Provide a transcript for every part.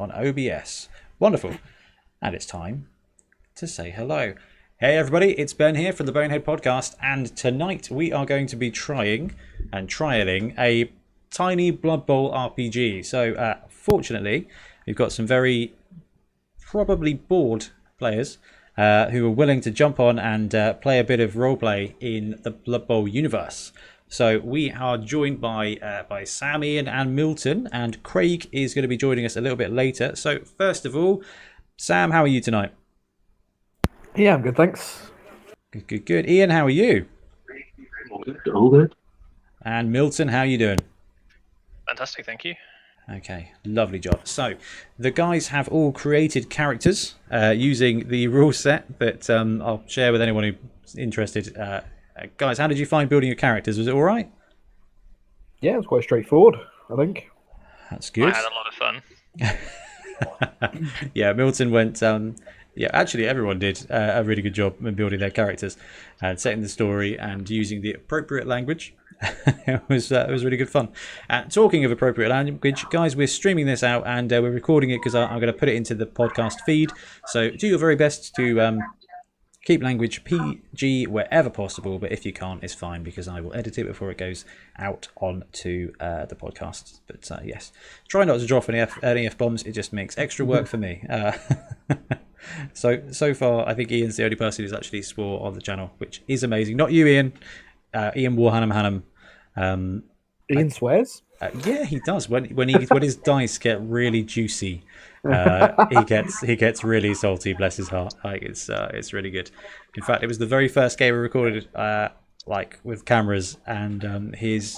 on OBS. Wonderful. And it's time to say hello. Hey everybody, it's Ben here from the Bonehead podcast, and tonight we are going to be trialing a tiny Blood Bowl RPG. So fortunately, we've got some very probably bored players who are willing to jump on and play a bit of roleplay in the Blood Bowl universe. So we are joined by Sam, Ian and Milton, and Craig is going to be joining us a little bit later. So first of all, Sam, how are you tonight? Yeah, I'm good, thanks. Good. Ian, how are you? All good. And Milton, how are you doing? Fantastic, thank you. Okay, lovely job. So the guys have all created characters using the rule set that I'll share with anyone who's interested. Guys, how did you find building your characters? Was it all right? Yeah, it was quite straightforward, I think. That's good. I had a lot of fun. Yeah, Milton went. Yeah, actually, everyone did a really good job in building their characters and setting the story and using the appropriate language. It was really good fun. Talking of appropriate language, guys, we're streaming this out and we're recording it because I'm going to put it into the podcast feed. So do your very best to keep language PG wherever possible, but if you can't, it's fine because I will edit it before it goes out onto the podcast. But yes, try not to drop any F-bombs. It just makes extra work for me. So far, I think Ian's the only person who's actually swore on the channel, which is amazing. Not you, Ian. Ian Warhanam Hannam. Ian swears? Yeah, he does. When his dice get really juicy, he gets really salty. Bless his heart. Like it's really good. In fact, it was the very first game we recorded, like with cameras, and his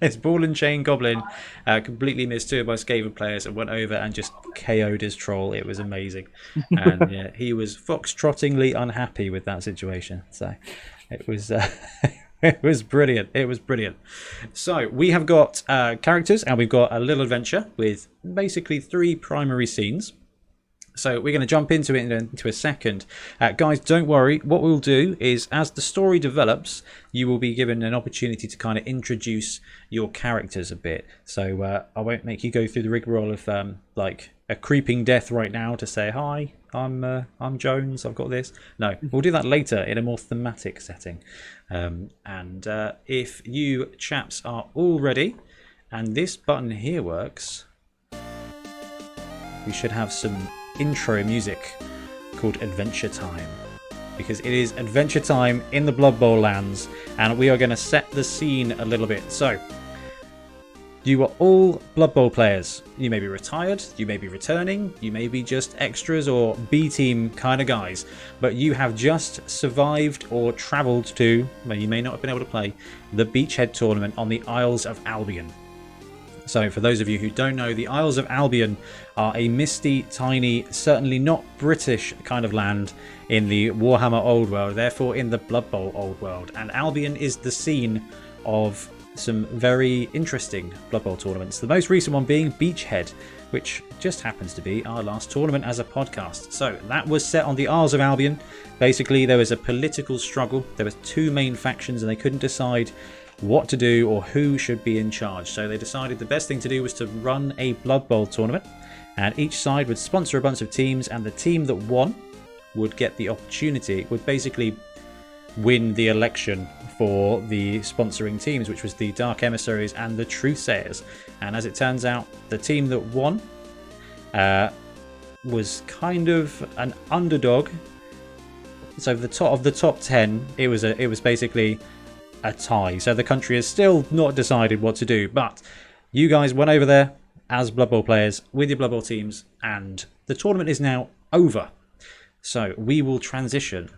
his ball and chain goblin completely missed two of my Skaven players and went over and just KO'd his troll. It was amazing, and yeah, he was foxtrottingly unhappy with that situation. So it was. It was brilliant. It was brilliant. So we have got characters and we've got a little adventure with basically 3 primary scenes. So we're going to jump into it into a second. Guys, don't worry. What we'll do is as the story develops, you will be given an opportunity to kind of introduce your characters a bit. So I won't make you go through the rigmarole of like a creeping death right now to say, hi, I'm Jones, I've got this. No, we'll do that later in a more thematic setting. And if you chaps are all ready, and this button here works, we should have some intro music called Adventure Time, because it is Adventure Time in the Blood Bowl lands, and we are going to set the scene a little bit. So you are all Blood Bowl players. You may be retired, you may be returning, you may be just extras or B-team kind of guys, but you have just survived or travelled to, well, you may not have been able to play, the Beachhead tournament on the Isles of Albion. So for those of you who don't know, the Isles of Albion are a misty, tiny, certainly not British kind of land in the Warhammer Old World, therefore in the Blood Bowl Old World. And Albion is the scene of some very interesting Blood Bowl tournaments. The most recent one being Beachhead, which just happens to be our last tournament as a podcast. So that was set on the Isles of Albion. Basically, there was a political struggle. There were 2 main factions and they couldn't decide what to do or who should be in charge. So they decided the best thing to do was to run a Blood Bowl tournament, and each side would sponsor a bunch of teams, and the team that won would get the opportunity, would basically win the election for the sponsoring teams, which was the Dark Emissaries and the Truthsayers. And as it turns out, the team that won was kind of an underdog. So the top 10, it was basically a tie. So the country has still not decided what to do, but you guys went over there as Blood Bowl players with your Blood Bowl teams, and the tournament is now over. So we will transition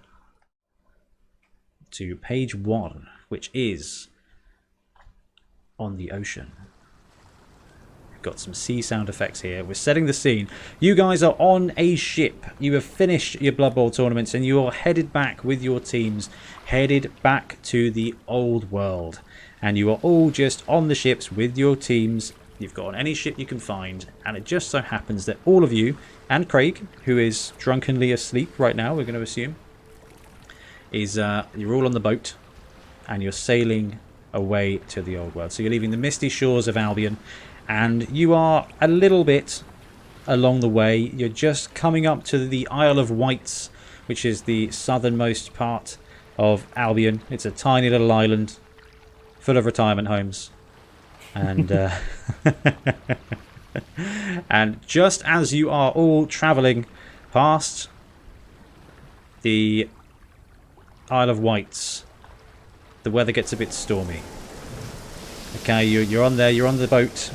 to page 1, which is on the ocean. We've got some sea sound effects here. We're setting the scene. You guys are on a ship. You have finished your Blood Bowl tournaments and you are headed back with your teams, headed back to the old world. And you are all just on the ships with your teams. You've got on any ship you can find, and it just so happens that all of you, and Craig, who is drunkenly asleep right now, we're going to assume, is you're all on the boat and you're sailing away to the old world. So you're leaving the misty shores of Albion, and you are a little bit along the way. You're just coming up to the Isle of Wights, which is the southernmost part of Albion. It's a tiny little island full of retirement homes. And and just as you are all travelling past the Isle of Wights, the weather gets a bit stormy. Okay, you're on there, you're on the boat.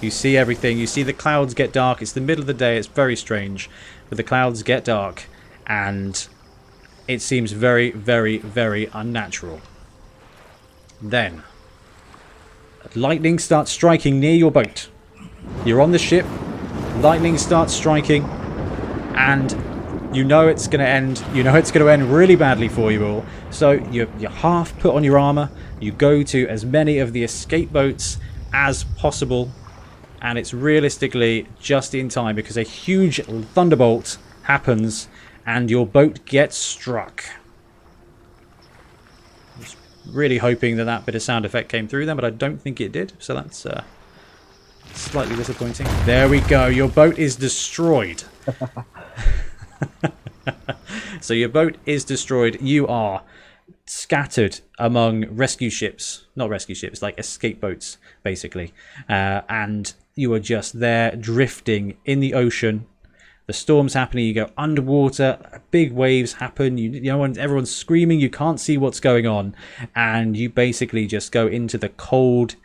You see everything. You see the clouds get dark. It's the middle of the day. It's very strange. But the clouds get dark. And it seems very, very, very unnatural. Then, lightning starts striking near your boat. You're on the ship. Lightning starts striking. And you know it's going to end. You know it's going to end really badly for you all. So you're half put on your armor. You go to as many of the escape boats as possible. And it's realistically just in time because a huge thunderbolt happens and your boat gets struck. I was really hoping that bit of sound effect came through then, but I don't think it did. So that's slightly disappointing. There we go. Your boat is destroyed. So your boat is destroyed. You are scattered among rescue ships. Not rescue ships, like escape boats, basically. And you are just there drifting in the ocean. The storm's happening. You go underwater. Big waves happen. You know, everyone's screaming. You can't see what's going on. And you basically just go into the cold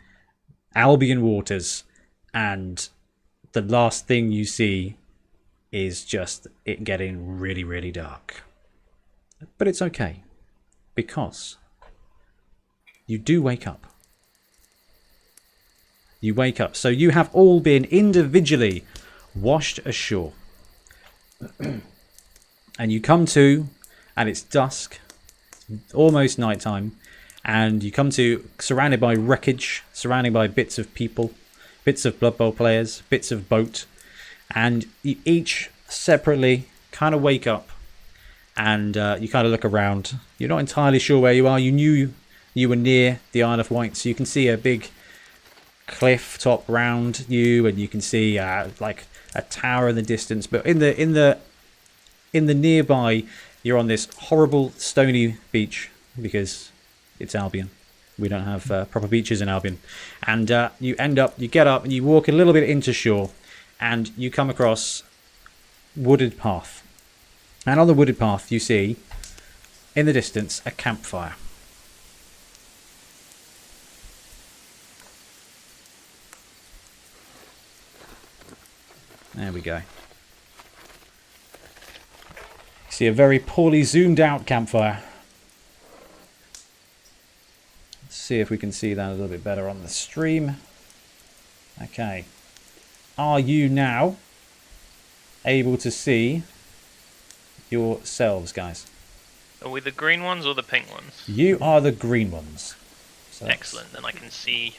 Albion waters. And the last thing you see is just it getting really, really dark. But it's okay. Because you do wake up. You wake up. So you have all been individually washed ashore. And you come to, and it's dusk, almost nighttime, and you come to surrounded by wreckage, surrounded by bits of people, bits of Blood Bowl players, bits of boat, and you each separately kind of wake up, and you kind of look around. You're not entirely sure where you are. You knew you were near the Isle of Wight, so you can see a big cliff top round you, and you can see like a tower in the distance. But in the nearby, you're on this horrible stony beach because it's Albion. We don't have proper beaches in Albion, and you get up and you walk a little bit into shore, and you come across wooded path. And on the wooded path, you see in the distance a campfire. There we go. You see a very poorly zoomed out campfire. Let's see if we can see that a little bit better on the stream. Okay. Are you now able to see yourselves, guys? Are we the green ones or the pink ones? You are the green ones. So excellent, then I can see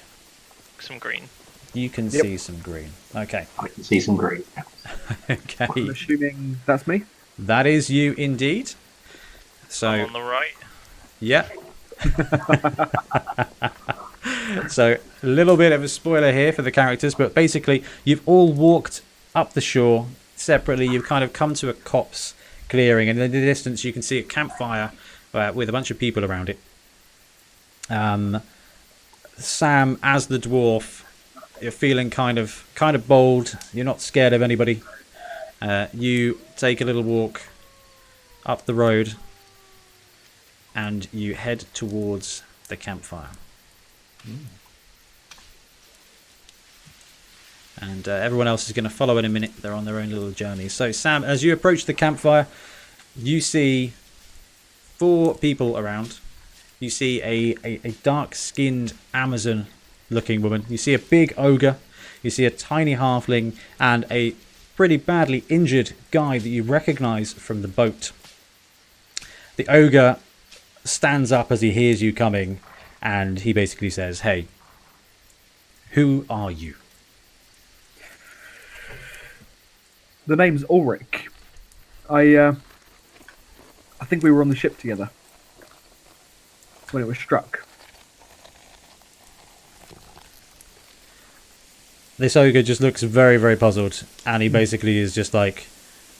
some green. You can see some green. Okay. I can see some green. Okay. I'm assuming that's me. That is you indeed. So I'm on the right. yeah. So a little bit of a spoiler here for the characters, but basically you've all walked up the shore separately. You've kind of come to a copse clearing, and in the distance you can see a campfire with a bunch of people around it. Sam, as the dwarf, you're feeling kind of bold. You're not scared of anybody. You take a little walk up the road and you head towards the campfire. And everyone else is going to follow in a minute. They're on their own little journey. So Sam, as you approach the campfire, you see 4 people around. You see a dark-skinned Amazon-looking woman. You see a big ogre. You see a tiny halfling and a pretty badly injured guy that you recognize from the boat. The ogre stands up as he hears you coming, and he basically says, "Hey, who are you?" The name's Ulrich. I think we were on the ship together when it was struck. This ogre just looks very, very puzzled, and he basically is just like,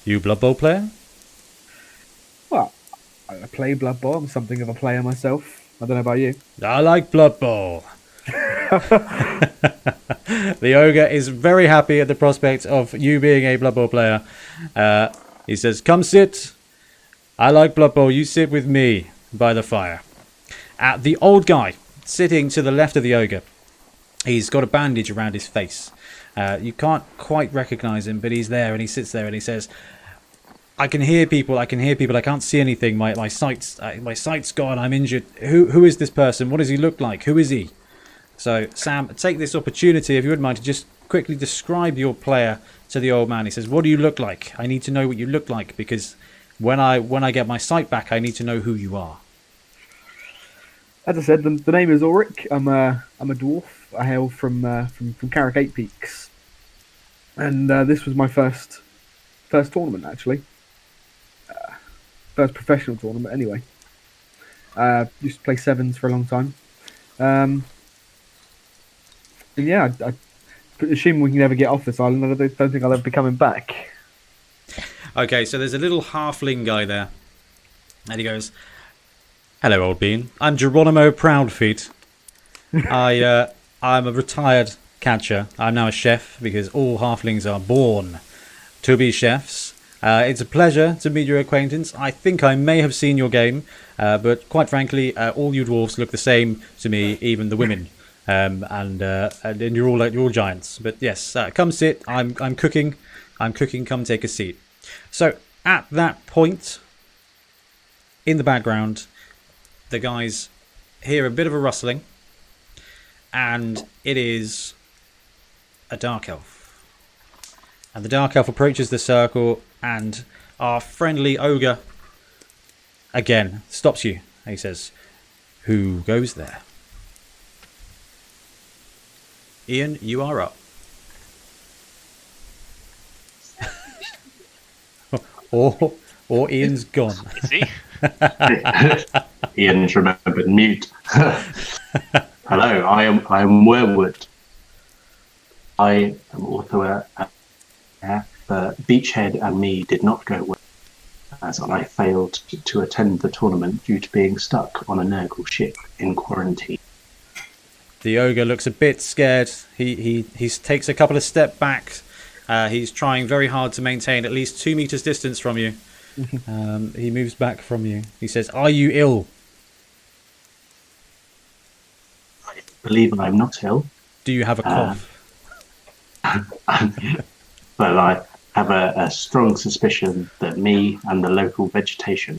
"You Blood Bowl player?" Well, I play Blood Bowl. I'm something of a player myself. I don't know about you. I like Blood Bowl. The ogre is very happy at the prospect of you being a Blood Bowl player. He says, "Come sit. I like Blood Bowl. You sit with me by the fire." The old guy sitting to the left of the ogre. He's got a bandage around his face. You can't quite recognize him, but he's there, and he sits there, and he says, I can hear people. I can't see anything. My sight's gone. I'm injured. Who is this person? What does he look like? Who is he?" So, Sam, take this opportunity, if you wouldn't mind, to just quickly describe your player to the old man. He says, "What do you look like? I need to know what you look like, because when I get my sight back, I need to know who you are." As I said, the name is Ulrich. I'm a dwarf. I hail from Carrick Eight Peaks, and this was my first tournament, actually. First professional tournament, anyway. Used to play sevens for a long time. And yeah, I assume we can never get off this island. I don't think I'll ever be coming back. Okay, so there's a little halfling guy there, and he goes, "Hello, old bean. I'm Geronimo Proudfeet. I'm a retired catcher. I'm now a chef because all halflings are born to be chefs. It's a pleasure to meet your acquaintance. I think I may have seen your game, but quite frankly, all you dwarves look the same to me, even the women. And you're all giants. But yes, come sit. I'm cooking. I'm cooking. Come take a seat." So at that point, in the background, the guys hear a bit of a rustling, and it is a dark elf. And the dark elf approaches the circle, and our friendly ogre again stops you. He says, "Who goes there?" Ian, you are up. or Ian's gone. Is he? Ian's remembered mute. Hello, I am Werwood. I am also but Beachhead and me did not go well, as I failed to attend the tournament due to being stuck on a Nurgle ship in quarantine. The ogre looks a bit scared. He takes a couple of steps back. He's trying very hard to maintain at least 2 meters distance from you. He moves back from you. He says, "Are you ill?" I believe I'm not ill. "Do you have a cough?" But I have a strong suspicion that me and the local vegetation.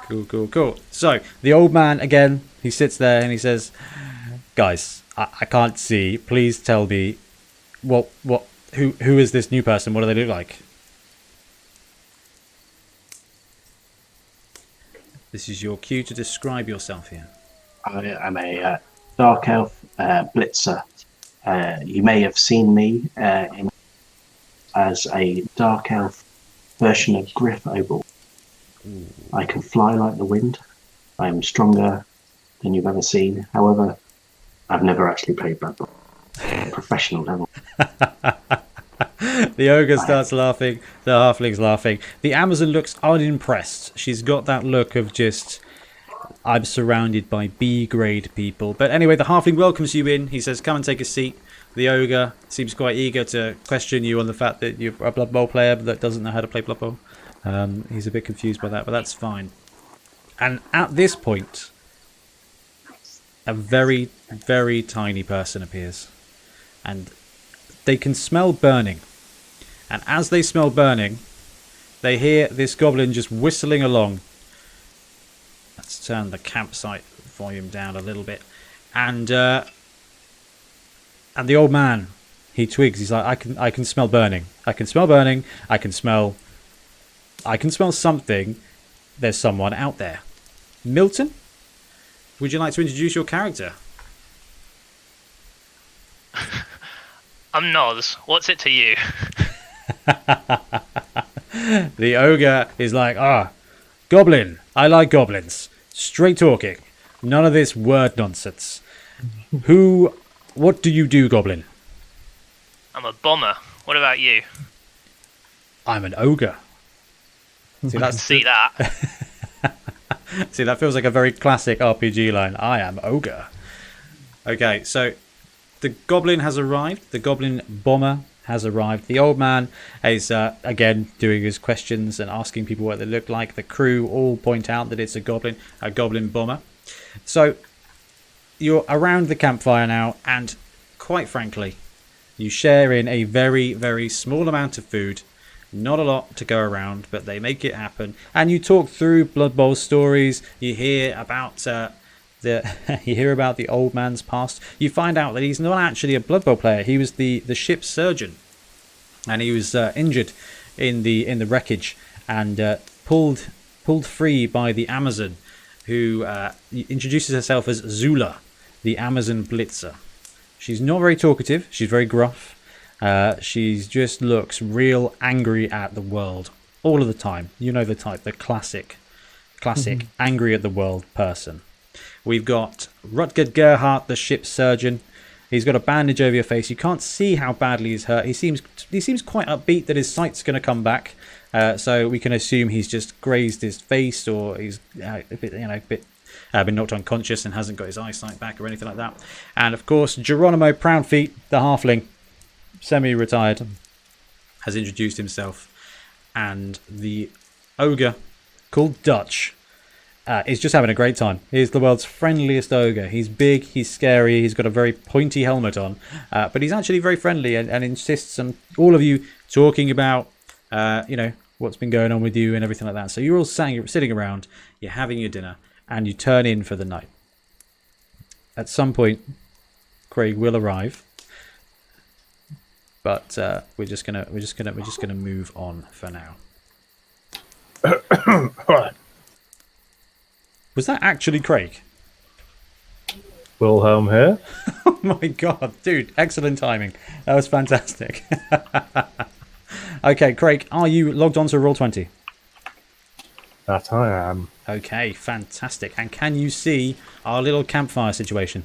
Cool. So the old man again, he sits there and he says, "Guys, I can't see. Please tell me, who is this new person? What do they look like?" This is your cue to describe yourself here. I am a dark elf blitzer. You may have seen me as a dark elf version of Griff Oval. I can fly like the wind. I am stronger than you've ever seen. However, I've never actually played Blood Bowl at a professional level. The ogre starts laughing. The halfling's laughing. The Amazon looks unimpressed. She's got that look of just, I'm surrounded by B-grade people. But anyway, the halfling welcomes you in. He says, "Come and take a seat." The ogre seems quite eager to question you on the fact that you're a Blood Bowl player that doesn't know how to play Blood Bowl. He's a bit confused by that, but that's fine. And at this point, a very, very tiny person appears. And they can smell burning. And as they smell burning, they hear this goblin just whistling along. Let's turn the campsite volume down a little bit. And the old man, he twigs. He's like, I can smell burning. I can smell burning. I can smell something. There's someone out there. Milton, would you like to introduce your character? I'm Noz. What's it to you? The ogre is like, goblin. I like goblins. Straight talking. None of this word nonsense. What do you do, Goblin? I'm a bomber. What about you? I'm an ogre. See, that's See that? See, that feels like a very classic RPG line. I am ogre. Okay, so the goblin has arrived. The goblin bomber has arrived. The old man is again doing his questions and asking people what they look like. The crew all point out that it's a goblin bomber. So you're around the campfire now, and quite frankly, you share in a very, very small amount of food. Not a lot to go around, but they make it happen. And you talk through Blood Bowl stories. You hear about you hear about the old man's past. You find out that he's not actually a Blood Bowl player. He was the ship's surgeon, and he was injured in the wreckage and pulled free by the Amazon, who introduces herself as Zula, the Amazon Blitzer. She's not very talkative. She's very gruff. She just looks real angry at the world all of the time. You know the type, the classic angry at the world person. We've got Rutger Gerhardt, the ship's surgeon. He's got a bandage over your face. You can't see how badly he's hurt. He seems quite upbeat that his sight's going to come back. So we can assume he's just grazed his face, or he's been knocked unconscious and hasn't got his eyesight back or anything like that. And of course, Geronimo Proudfeet, the halfling, semi-retired, has introduced himself, and the ogre called Dutch is just having a great time. He's the world's friendliest ogre. He's big, he's scary, he's got a very pointy helmet on, but he's actually very friendly and insists on all of you talking about what's been going on with you and everything like that. So you're all sitting around, you're having your dinner, and you turn in for the night. At some point, Craig will arrive. But we're just gonna move on for now. Was that actually Craig? Wilhelm here. Oh my god, dude! Excellent timing. That was fantastic. Okay, Craig, are you logged on to Roll20? That I am. Okay, fantastic. And can you see our little campfire situation?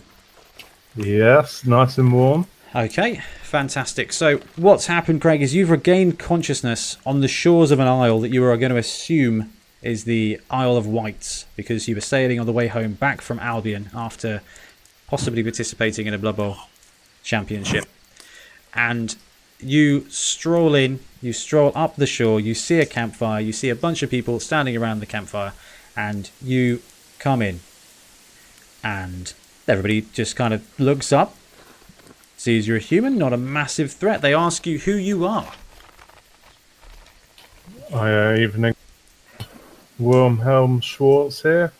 Yes, nice and warm. Okay, fantastic. So what's happened, Craig, is you've regained consciousness on the shores of an isle that you are going to assume is the Isle of Wights, because you were sailing on the way home back from Albion after possibly participating in a Blood Bowl championship. And you stroll up the shore, you see a campfire, you see a bunch of people standing around the campfire, and you come in. And everybody just kind of looks up, sees you're a human, not a massive threat. They ask you who you are. Evening. Wilhelm Schwartz here.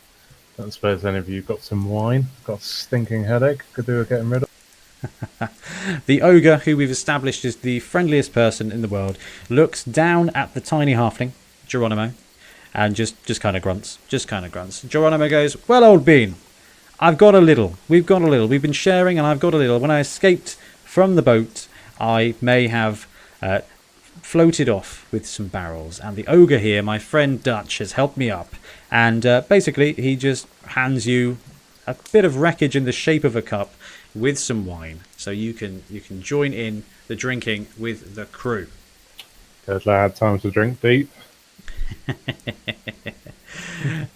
Don't suppose any of you got some wine? Got a stinking headache. Could do with getting rid of. The ogre, who we've established is the friendliest person in the world, looks down at the tiny halfling, Geronimo, and just kind of grunts. Geronimo goes, "Well, old bean, I've got a little. We've got a little. We've been sharing, and I've got a little. When I escaped from the boat, I may have floated off with some barrels. And the ogre here, my friend Dutch, has helped me up. And basically, he just hands you a bit of wreckage in the shape of a cup with some wine, so you can join in the drinking with the crew." Good lad, time to drink deep.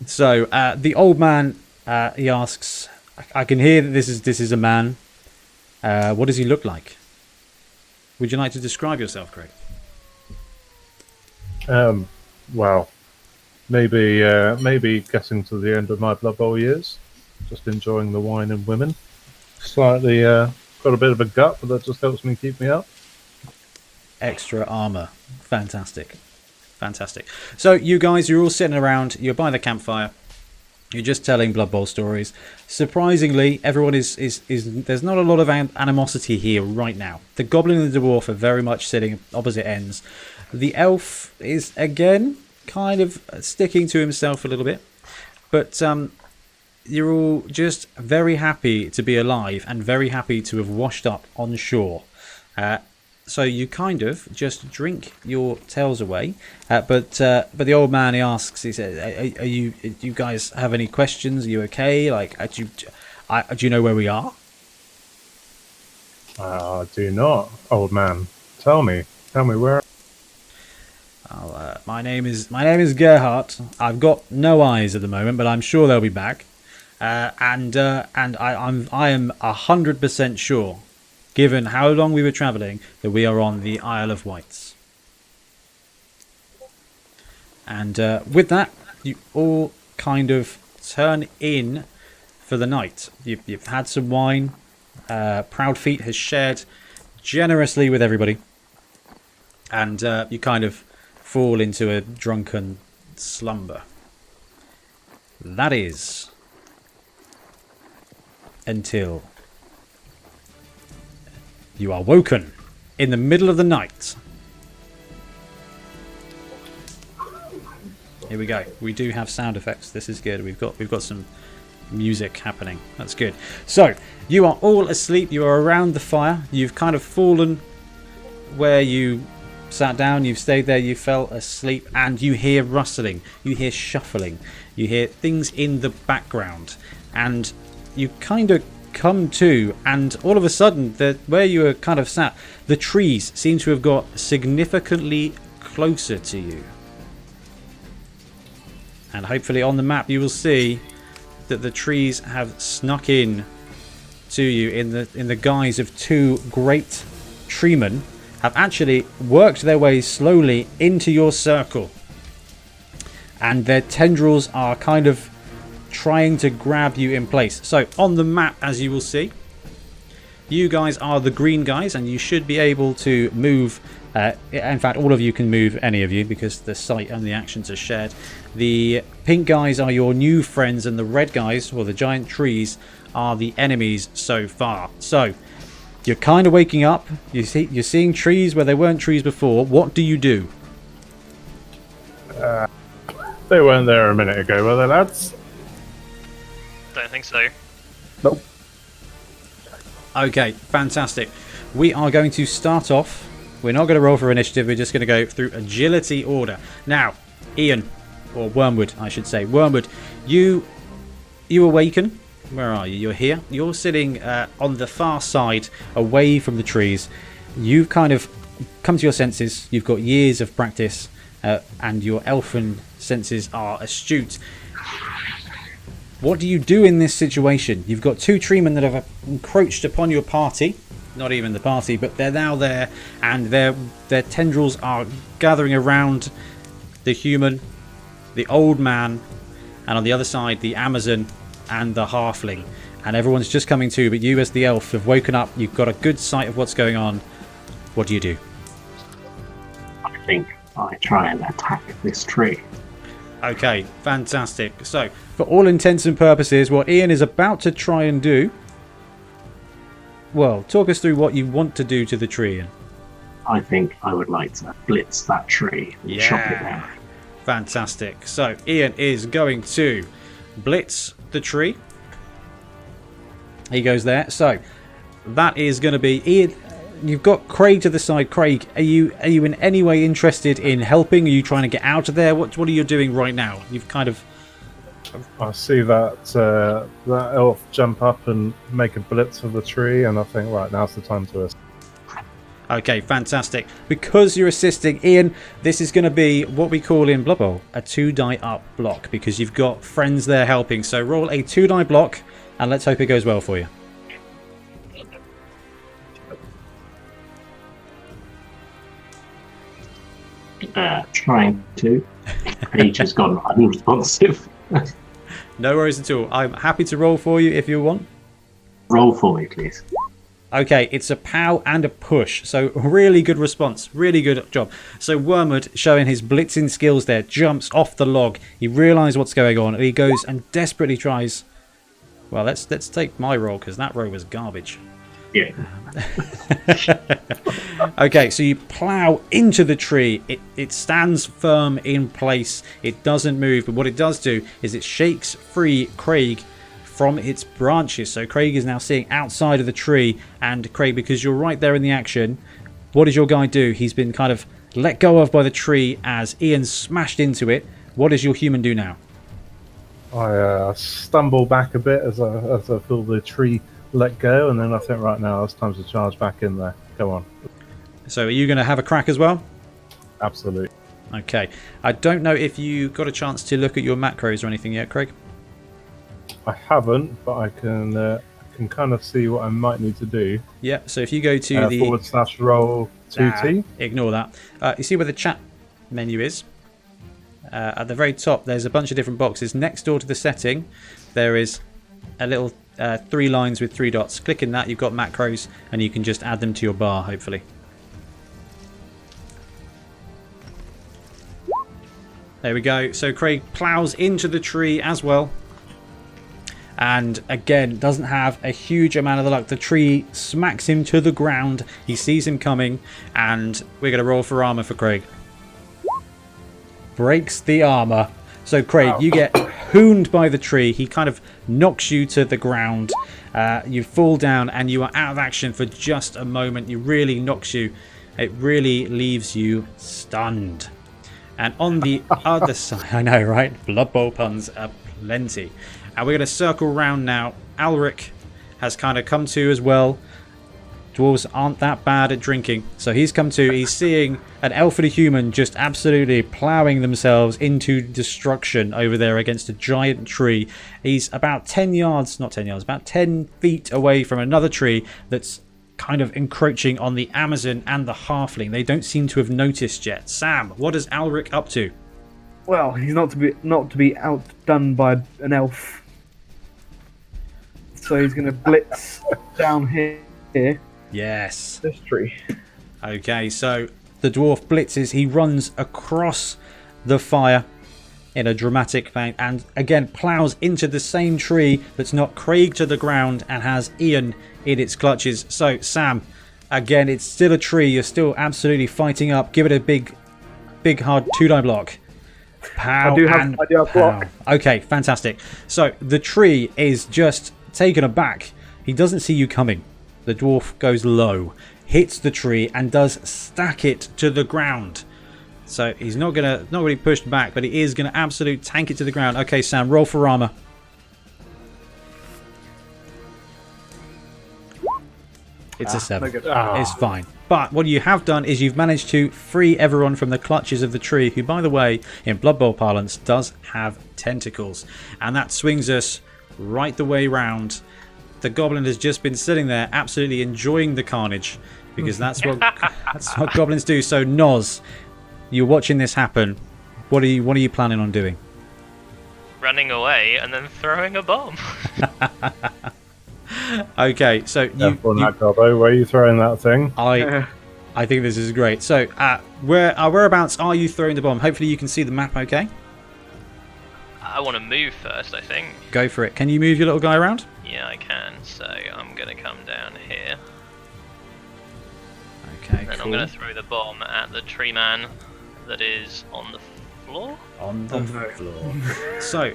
So the old man. He asks, "I can hear that this is a man. What does he look like? Would you like to describe yourself, Craig?" Well, maybe getting to the end of my Blood Bowl years. Just enjoying the wine and women. Slightly got a bit of a gut, but that just helps me keep me up. Extra armor. Fantastic. So you guys, you're all sitting around, you're by the campfire. You're just telling Blood Bowl stories. Surprisingly, everyone is there's not a lot of animosity here right now. The goblin and the dwarf are very much sitting at opposite ends. The elf is again kind of sticking to himself a little bit, but you're all just very happy to be alive and very happy to have washed up on shore. So you kind of just drink your tails away. But the old man, he asks, he says, do you guys have any questions? Are you okay? Like, do you know where we are? I do not, old man. Tell me where. My name is Gerhardt. I've got no eyes at the moment, but I'm sure they'll be back. And I am 100% sure, given how long we were travelling, that we are on the Isle of Wights. And with that, you all kind of turn in for the night. You've had some wine. Proud Feet has shared generously with everybody. And you kind of fall into a drunken slumber. That is until you are woken in the middle of the night. Here we go. We do have sound effects. This is good. We've got some music happening. That's good. So you are all asleep. You are around the fire. You've kind of fallen where you sat down. You've stayed there. You fell asleep, and you hear rustling. You hear shuffling. You hear things in the background, and you kind of come to, and all of a sudden, where you were kind of sat, the trees seem to have got significantly closer to you. And hopefully on the map you will see that the trees have snuck in to you in the guise of two great treemen, have actually worked their way slowly into your circle. And their tendrils are kind of trying to grab you in place. So on the map, as you will see, you guys are the green guys, and you should be able to move. In fact, all of you can move, any of you, because the site and the actions are shared. The pink guys are your new friends, and the red guys, or the giant trees, are the enemies so far. So you're kind of waking up. You're seeing trees where there weren't trees before. What do you do? They weren't there a minute ago, were they, lads? Don't think so. Nope. Okay, fantastic. We are going to start off. We're not going to roll for initiative. We're just going to go through agility order. Now, Ian, or Wormwood, I should say. Wormwood, you awaken. Where are you? You're here. You're sitting on the far side, away from the trees. You've kind of come to your senses. You've got years of practice, and your elfin senses are astute. What do you do in this situation? You've got two treemen that have encroached upon your party. Not even the party, but they're now there, and their tendrils are gathering around the human, the old man, and on the other side, the Amazon and the halfling. And everyone's just coming to, but you as the elf have woken up. You've got a good sight of what's going on. What do you do? I think I try and attack this tree. Okay, fantastic. So, for all intents and purposes, what Ian is about to try and do... Well, talk us through what you want to do to the tree, Ian. I think I would like to blitz that tree and chop it down. Fantastic. So, Ian is going to blitz the tree. He goes there. So, that is going to be... Ian, you've got Craig to the side. Craig, are you in any way interested in helping? Are you trying to get out of there? What are you doing right now? You've kind of... I see that elf jump up and make a blitz of the tree, and I think, right, now's the time to assist. Okay, fantastic. Because you're assisting Ian, this is going to be what we call in Blood Bowl a 2-die up block, because you've got friends there helping. So roll a 2-die block, and let's hope it goes well for you. Trying to. Page has gone unresponsive. No worries at all. I'm happy to roll for you if you want. Roll for me, please. Okay, it's a pow and a push. So really good response. Really good job. So Wormwood, showing his blitzing skills there, jumps off the log. He realises what's going on, and he goes and desperately tries... Well, let's take my roll, because that roll was garbage. Yeah. Okay, so you plow into the tree. It stands firm in place. It doesn't move, but what it does do is it shakes free Craig from its branches. So Craig is now seeing outside of the tree. And Craig, because you're right there in the action, what does your guy do? He's been kind of let go of by the tree as Ian smashed into it. What does your human do now? I stumble back a bit as I feel the tree let go, and then I think right now it's time to charge back in there. Go on. So are you going to have a crack as well? Absolutely. Okay. I don't know if you got a chance to look at your macros or anything yet, Craig. I haven't, but I can kind of see what I might need to do. Yeah, so if you go to the... /roll 2T. Ignore that. You see where the chat menu is? At the very top, there's a bunch of different boxes. Next door to the setting, there is a little 3 lines with 3 dots. Click in that, you've got macros, and you can just add them to your bar, hopefully. There we go. So Craig plows into the tree as well. And again, doesn't have a huge amount of the luck. The tree smacks him to the ground. He sees him coming, and we're going to roll for armor for Craig. Breaks the armor. So Craig, you get hooned by the tree. He kind of knocks you to the ground. You fall down, and you are out of action for just a moment. He really knocks you. It really leaves you stunned. And on the other side, I know, right? Blood Bowl puns are plenty. And we're going to circle round now. Alric has kind of come to as well. Dwarves aren't that bad at drinking. So he's come to. He's seeing an elf and a human just absolutely ploughing themselves into destruction over there against a giant tree. He's about 10 yards, not 10 yards, about 10 feet away from another tree that's kind of encroaching on the Amazon and the halfling. They don't seem to have noticed yet. Sam, what is Alric up to? Well, he's not to be outdone by an elf. So he's going to blitz down here. Yes. This tree. Okay, so the dwarf blitzes. He runs across the fire in a dramatic fashion, and again plows into the same tree that's knocked Craig to the ground and has Ian in its clutches. So Sam, again, it's still a tree. You're still absolutely fighting up. Give it a big hard 2-die block. Pow, I do have block. Okay, fantastic. So the tree is just taken aback. He doesn't see you coming. The dwarf goes low, hits the tree, and does stack it to the ground. So he's not really pushed back, but he is gonna absolute tank it to the ground. Okay, Sam, roll for armor. It's a 7. It's fine. But what you have done is you've managed to free everyone from the clutches of the tree, who, by the way, in Blood Bowl parlance, does have tentacles. And that swings us right the way round. The goblin has just been sitting there absolutely enjoying the carnage, because that's what goblins do. So Noz, you're watching this happen. What are you planning on doing? Running away and then throwing a bomb. Okay, so Gobbo, where are you throwing that thing? I think this is great. So whereabouts are you throwing the bomb? Hopefully you can see the map okay. I want to move first, I think. Go for it. Can you move your little guy around? Yeah, I can. So I'm going to come down here. Okay, and then I'm going to throw the bomb at the tree man that is on the floor. On the floor. So,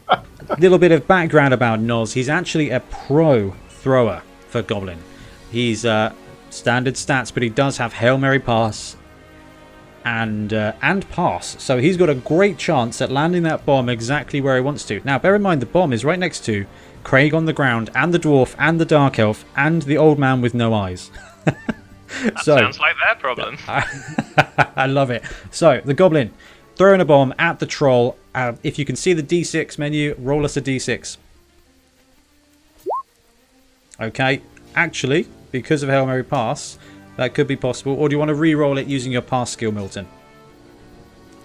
a little bit of background about Noz. He's actually a pro thrower for Goblin. He's standard stats, but he does have Hail Mary pass and pass. So he's got a great chance at landing that bomb exactly where he wants to. Now, bear in mind the bomb is right next to Craig on the ground, and the dwarf, and the dark elf, and the old man with no eyes. That sounds like their problem. I love it. So, the goblin throwing a bomb at the troll. If you can see the D6 menu, roll us a D6. Okay. Actually, because of Hail Mary Pass, that could be possible. Or do you want to re-roll it using your pass skill, Milton?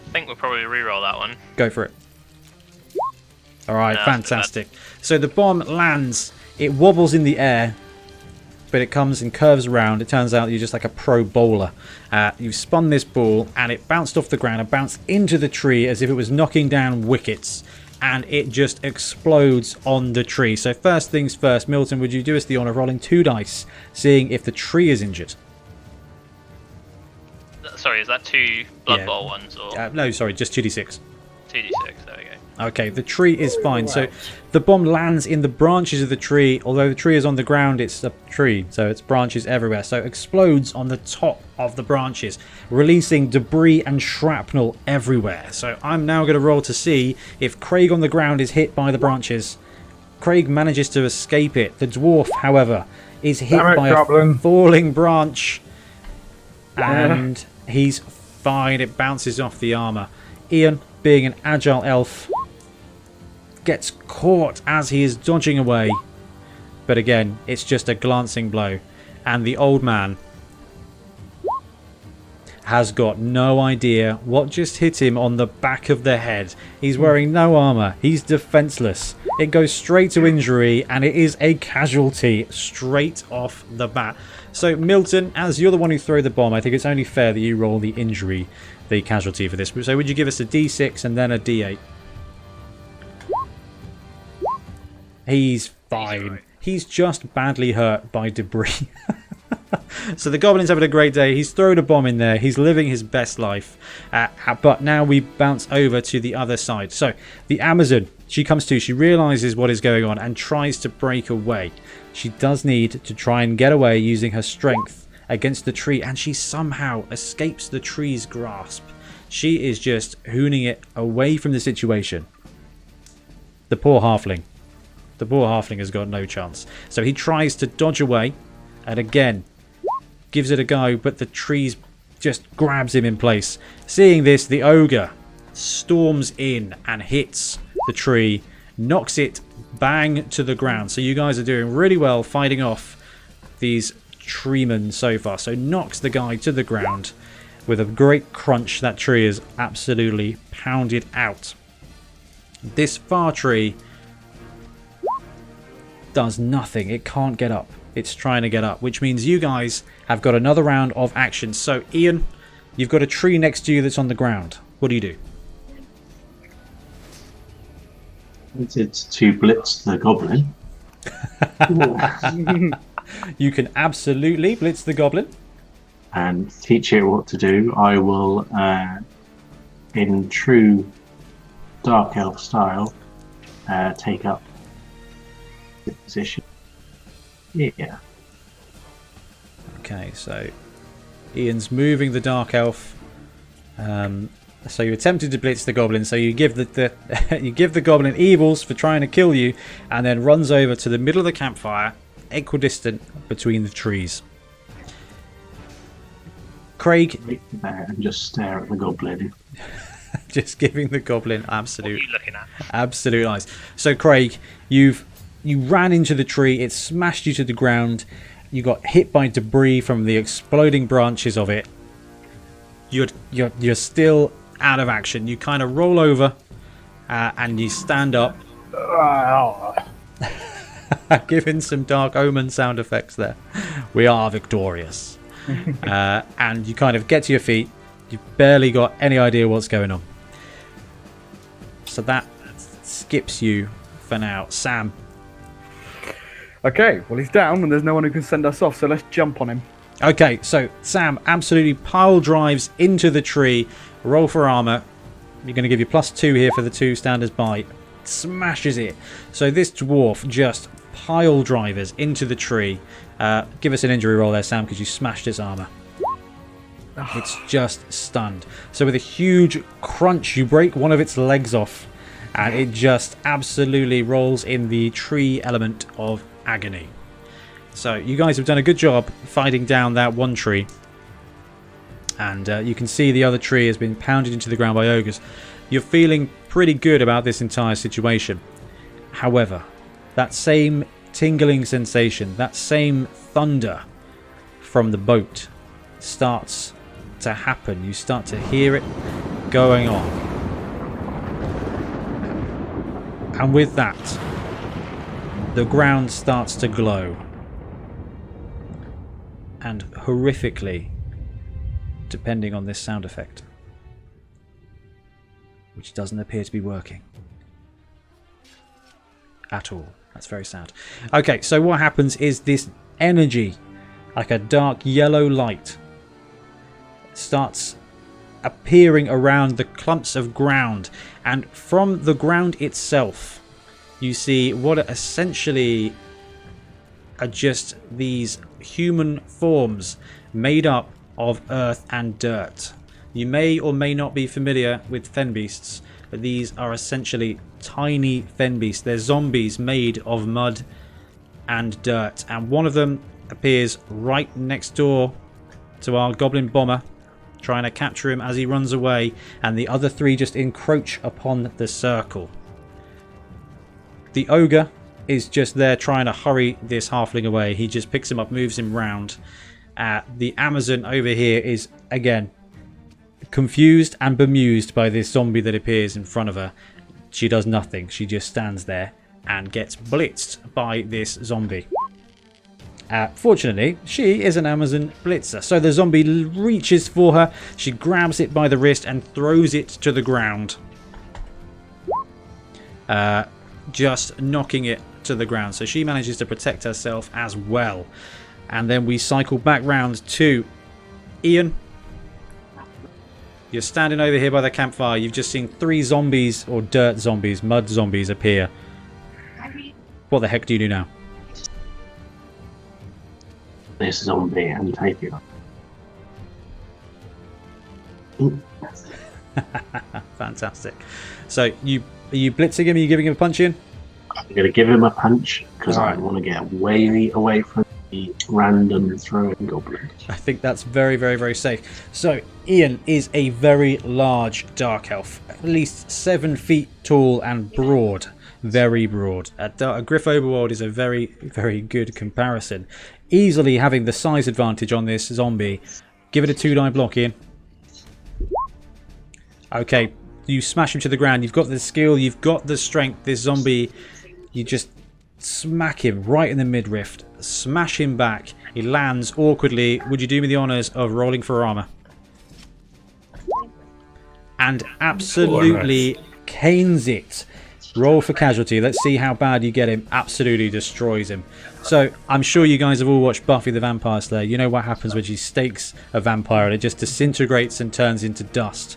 I think we'll probably re-roll that one. Go for it. All right, fantastic. So the bomb lands. It wobbles in the air, but it comes and curves around. It turns out you're just like a pro bowler. You've spun this ball, and it bounced off the ground and bounced into the tree as if it was knocking down wickets. And it just explodes on the tree. So first things first, Milton, would you do us the honour of rolling 2 dice, seeing if the tree is injured? Sorry, is that 2 Blood Bowl ones? Or No, sorry, just 2d6. 2d6, there we go. Okay, the tree is fine. So the bomb lands in the branches of the tree. Although the tree is on the ground, it's a tree, so it's branches everywhere. So it explodes on the top of the branches, releasing debris and shrapnel everywhere. So I'm now going to roll to see if Craig on the ground is hit by the branches. Craig manages to escape it. The dwarf, however, is hit Damn it, by goblin. a falling branch. And he's fine. It bounces off the armor. Ian, being an agile elf, gets caught as he is dodging away. But again, it's just a glancing blow. And the old man has got no idea what just hit him on the back of the head. He's wearing no armor. He's defenseless. It goes straight to injury, and it is a casualty straight off the bat. So, Milton, as you're the one who threw the bomb, I think it's only fair that you roll the injury, the casualty for this. So, would you give us a D6 and then a D8? He's fine. He's just badly hurt by debris. So the goblin's having a great day. He's thrown a bomb in there. He's living his best life. But now we bounce over to the other side. So the Amazon, she comes to. She realizes what is going on and tries to break away. She does need to try and get away using her strength against the tree. And she somehow escapes the tree's grasp. She is just hooning it away from the situation. The poor halfling. The poor halfling has got no chance. So he tries to dodge away. And again, gives it a go, but the trees just grabs him in place. Seeing this, the ogre storms in and hits the tree, knocks it bang to the ground. So you guys are doing really well fighting off these treemen so far. So knocks the guy to the ground with a great crunch. That tree is absolutely pounded out. This far tree does nothing. It can't get up. It's trying to get up, which means you guys have got another round of action. So, Ian, you've got a tree next to you that's on the ground. What do you do? It's to blitz the goblin. You can absolutely blitz the goblin. And teach it what to do. I will, in true Dark Elf style, take up the position. Yeah. Okay, so Ian's moving the Dark Elf. So you attempted to blitz the goblin. So you give the you give the goblin evils for trying to kill you, and then runs over to the middle of the campfire, equidistant between the trees. Craig, And just stare at the goblin. just giving the goblin What are absolute you looking at? absolute eyes. So Craig, you ran into the tree. It smashed you to the ground. You got hit by debris from the exploding branches of it. You're still out of action. You kind of roll over and you stand up. Giving some Dark Omen sound effects there. We are victorious. And you kind of get to your feet. You've barely got any idea what's going on. So that skips you for now. Sam. Okay, well he's down and there's no one who can send us off, so let's jump on him. Okay, so Sam absolutely pile drives into the tree. Roll for armor. You're going to give you +2 here for the 2 standers by. Smashes it. So this dwarf just pile drivers into the tree. Give us an injury roll there, Sam, because you smashed its armor. It's just stunned. So with a huge crunch, you break one of its legs off. And it just absolutely rolls in the tree element of agony. So you guys have done a good job fighting down that one tree. And you can see the other tree has been pounded into the ground by ogres. You're feeling pretty good about this entire situation. However, that same tingling sensation, that same thunder from the boat starts to happen. You start to hear it going on. And with that, the ground starts to glow. And horrifically, depending on this sound effect, which doesn't appear to be working at all. That's very sad. Okay, so what happens is this energy, like a dark yellow light, starts appearing around the clumps of ground, and from the ground itself you see what are essentially are just these human forms made up of earth and dirt. You may or may not be familiar with fen beasts, but these are essentially tiny fen beasts. They're zombies made of mud and dirt, and one of them appears right next door to our goblin bomber, trying to capture him as he runs away, and the other three just encroach upon the circle. The ogre is just there trying to hurry this halfling away. He just picks him up, moves him round. The Amazon over here is, again, confused and bemused by this zombie that appears in front of her. She does nothing. She just stands there and gets blitzed by this zombie. Fortunately, she is an Amazon blitzer, so the zombie reaches for her. She grabs it by the wrist and throws it to the ground, just knocking it to the ground. So she manages to protect herself as well. And then we cycle back round to Ian. You're standing over here by the campfire. You've just seen 3 zombies, or dirt zombies, mud zombies appear. What the heck do you do now? This zombie and take it. Fantastic. So are you blitzing him? Are you giving him a punch in? I'm going to give him a punch because I want to get way away from the random throwing goblin. I think that's very, very, very safe. So Ian is a very large dark elf, at least 7 feet tall and broad. Very broad. A Griff Overworld is a very, very good comparison. Easily having the size advantage on this zombie. Give it a 2-die block, Ian. Okay, you smash him to the ground. You've got the skill, you've got the strength. This zombie, you just smack him right in the midriff. Smash him back. He lands awkwardly. Would you do me the honours of rolling for armour? And absolutely canes it. Roll for casualty. Let's see how bad you get him. Absolutely destroys him. So, I'm sure you guys have all watched Buffy the Vampire Slayer. You know what happens when she stakes a vampire and it just disintegrates and turns into dust.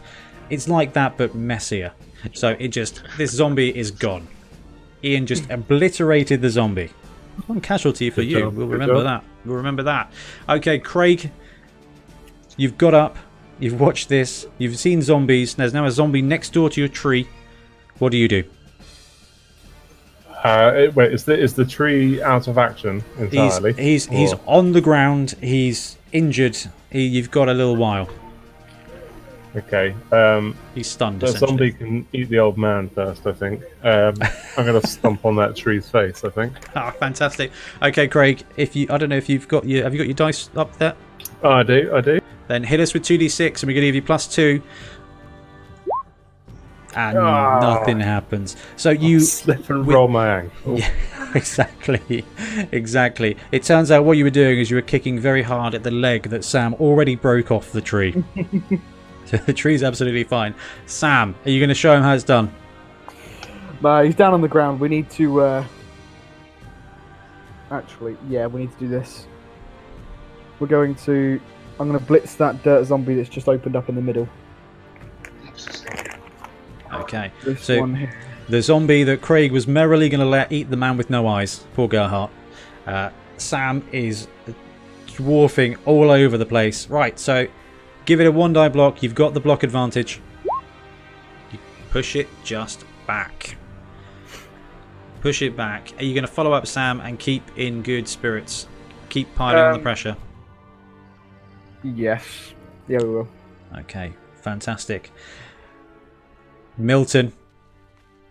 It's like that, but messier. So, this zombie is gone. Ian just obliterated the zombie. One casualty for you. We'll remember that. We'll remember that. Okay, Craig, you've got up. You've watched this. You've seen zombies. There's now a zombie next door to your tree. What do you do? Wait, is the tree out of action entirely? He's on the ground. He's injured. You've got a little while. Okay. He's stunned. The zombie can eat the old man first, I think. I'm going to stomp on that tree's face, I think. Ah, fantastic. Okay, Craig. I don't know if you've got have you got your dice up there? Oh, I do. Then hit us with 2d6, and we're going to give you +2. And nothing happens. So you slip and roll my ankle. Yeah, exactly. It turns out what you were doing is you were kicking very hard at the leg that Sam already broke off the tree. So the tree's absolutely fine. Sam, are you going to show him how it's done? He's down on the ground. We need to... Actually, yeah, we need to do this. I'm going to blitz that dirt zombie that's just opened up in the middle. Okay, This so one here. the zombie that Craig was merrily going to let eat the man with no eyes. Poor Gerhardt. Sam is dwarfing all over the place. Right, so give it a 1-die block. You've got the block advantage. You push it just back. Push it back. Are you going to follow up, Sam, and keep in good spirits? Keep piling on the pressure. Yes. Yeah, we will. Okay, fantastic. Milton,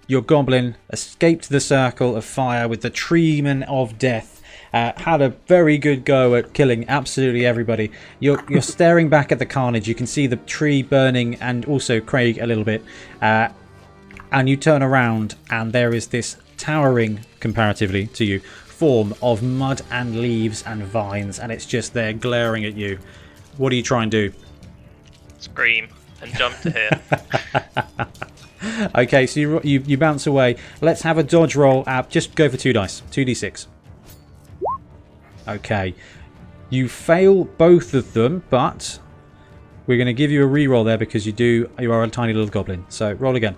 your goblin escaped the circle of fire with the Treeman of Death. Had a very good go at killing absolutely everybody. You're staring back at the carnage. You can see the tree burning and also Craig a little bit. And you turn around and there is this towering, comparatively to you, form of mud and leaves and vines. And it's just there glaring at you. What do you try and do? Scream and jump to here. Okay, so you bounce away. Let's have a dodge roll. Just go for 2 dice. 2d6. Okay. You fail both of them, but we're going to give you a re-roll there because you are a tiny little goblin. So roll again.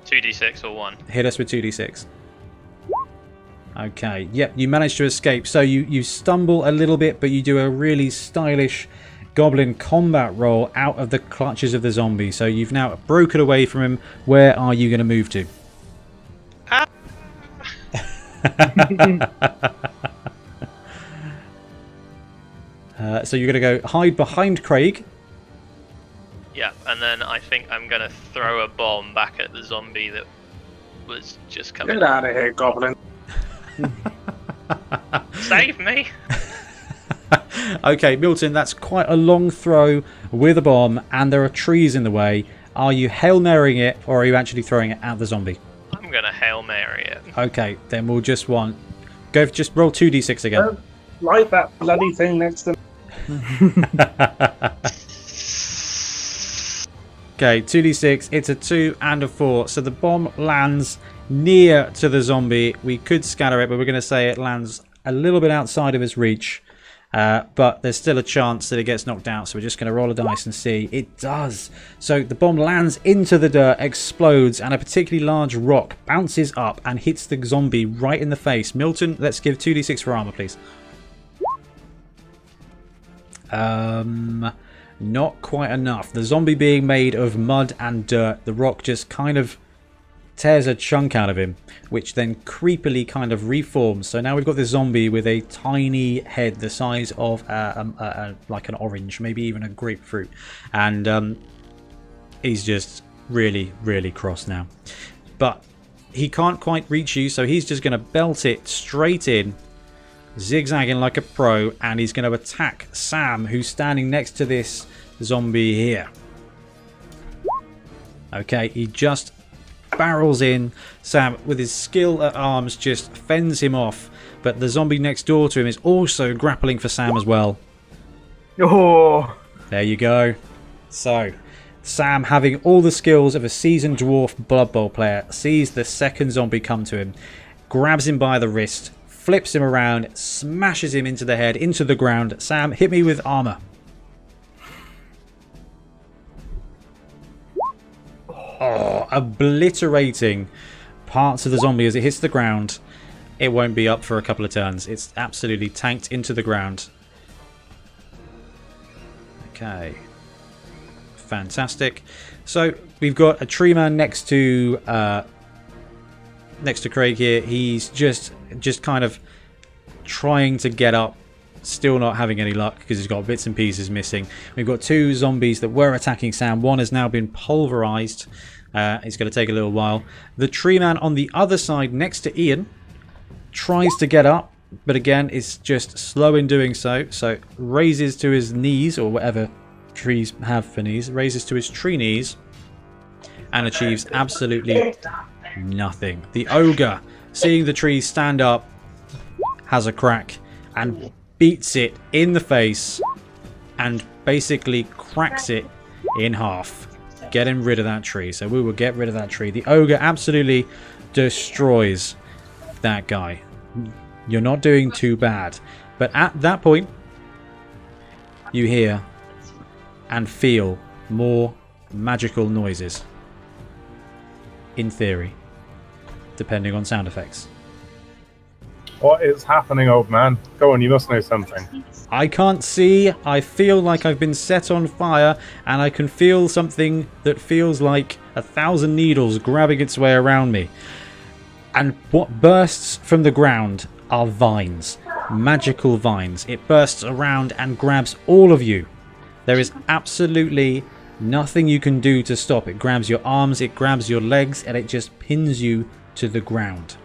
2d6 or 1. Hit us with 2d6. Okay, yep, you managed to escape. So you stumble a little bit, but you do a really stylish goblin combat roll out of the clutches of the zombie. So you've now broken away from him. Where are you going to move to? Ah. So you're going to go hide behind Craig. Yeah, and then I think I'm gonna throw a bomb back at the zombie that was just coming. Get out of here, goblin. Save me! Okay, Milton, that's quite a long throw with a bomb, and there are trees in the way. Are you Hail Marying it, or are you actually throwing it at the zombie? I'm gonna Hail Mary it. Okay, then we'll just just roll 2d6 again. Don't light that bloody thing next to me. Okay, 2d6, it's a 2 and a 4. So the bomb lands near to the zombie. We could scatter it, but we're going to say it lands a little bit outside of his reach. But there's still a chance that it gets knocked out, so we're just going to roll a dice and see. It does. So the bomb lands into the dirt, explodes, and a particularly large rock bounces up and hits the zombie right in the face. Milton, let's give 2d6 for armor, please. Not quite enough. The zombie being made of mud and dirt, the rock just kind of tears a chunk out of him, which then creepily kind of reforms. So now we've got this zombie with a tiny head the size of like an orange, maybe even a grapefruit, and he's just really, really cross now. But he can't quite reach you, so he's just going to belt it straight in, zigzagging like a pro, and he's going to attack Sam, who's standing next to this zombie here. Okay, he just barrels in. Sam, with his skill at arms, just fends him off, but the zombie next door to him is also grappling for Sam as well. Oh, There you go. So Sam, having all the skills of a seasoned dwarf Blood Bowl player, sees the second zombie come to him, grabs him by the wrist, flips him around, smashes him into the head, into the ground. Sam, hit me with armor. Oh, obliterating parts of the zombie as it hits the ground. It won't be up for a couple of turns. It's absolutely tanked into the ground. Okay. Fantastic. So we've got a tree man next to Craig here. He's just kind of trying to get up, still not having any luck because he's got bits and pieces missing. We've got two zombies that were attacking Sam. One has now been pulverized. It's going to take a little while. The tree man on the other side next to Ian tries to get up, but again is just slow in doing so. So raises to his knees, or whatever trees have for knees, raises to his tree knees and achieves absolutely nothing. The ogre, seeing the tree stand up, has a crack and beats it in the face and basically cracks it in half, getting rid of that tree. So we will get rid of that tree. The ogre absolutely destroys that guy. You're not doing too bad. But at that point, you hear and feel more magical noises. In theory. Depending on sound effects. What is happening, old man? Go on, you must know something. I can't see. I feel like I've been set on fire, and I can feel something that feels like 1,000 needles grabbing its way around me. And what bursts from the ground are vines. Magical vines. It bursts around and grabs all of you. There is absolutely nothing you can do to stop. It grabs your arms, it grabs your legs, and it just pins you to the ground.